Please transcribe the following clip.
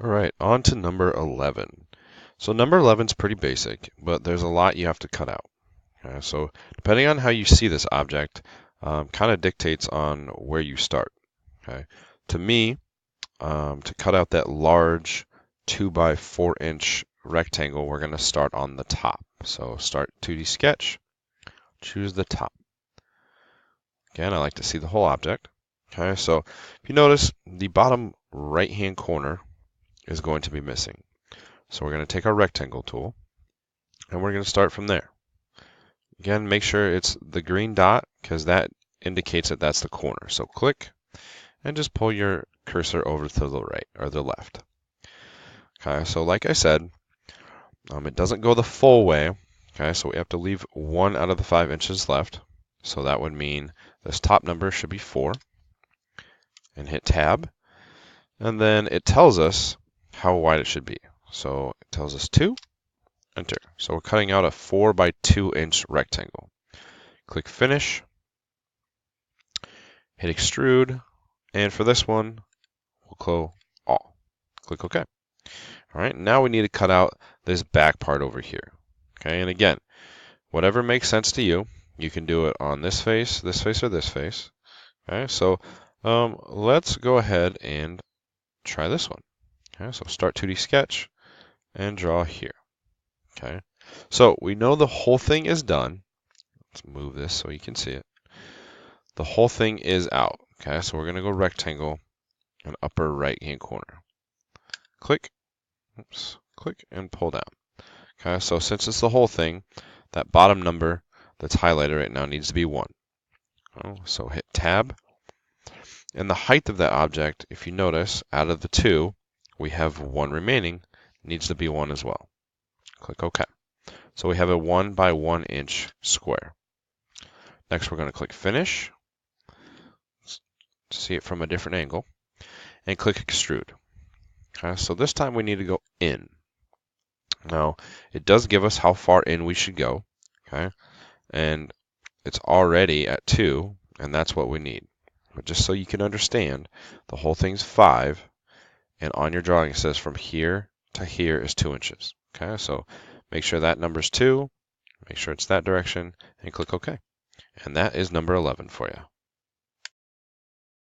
All right, on to number 11. So number 11 is pretty basic, but there's a lot you have to cut out. Okay, so depending on how you see this object, kind of dictates on where you start. Okay, to me, to cut out that large 2 by 4 inch rectangle, we're going to start on the top. So start 2D sketch, choose the top. Again, I like to see the whole object. Okay, so if you notice, the bottom right-hand corner is going to be missing. So we're going to take our rectangle tool and we're going to start from there. Again, make sure it's the green dot because that indicates that that's the corner. So click and just pull your cursor over to the right or the left. Okay, so like I said, it doesn't go the full way. Okay, so we have to leave 1 out of the 5 inches left. So that would mean this top number should be 4. And hit tab. And then it tells us how wide it should be. So it tells us 2. Enter. So we're cutting out a 4 by 2 inch rectangle. Click Finish, hit Extrude, and for this one, we'll close all. Click OK. All right, now we need to cut out this back part over here. Okay, and again, whatever makes sense to you, you can do it on this face, or this face. Okay, so let's go ahead and try this one. Okay, so start 2D sketch and draw here. Okay, so we know the whole thing is done. Let's move this so you can see it. The whole thing is out. Okay, so we're going to go rectangle and upper right hand corner. Click, click and pull down. Okay, so since it's the whole thing, that bottom number that's highlighted right now needs to be 1. So hit tab. And the height of that object, if you notice, out of the 2, we have 1 remaining, needs to be 1 as well. Click OK. So we have a 1 by 1 inch square. Next, we're going to click Finish, see it from a different angle, and click Extrude. Okay, so this time we need to go in. Now, it does give us how far in we should go, okay, and it's already at 2, and that's what we need. But just so you can understand, the whole thing's 5, and on your drawing it says from here to here is 2 inches. Okay, so make sure that number's 2, make sure it's that direction, and click OK. And that is number 11 for you.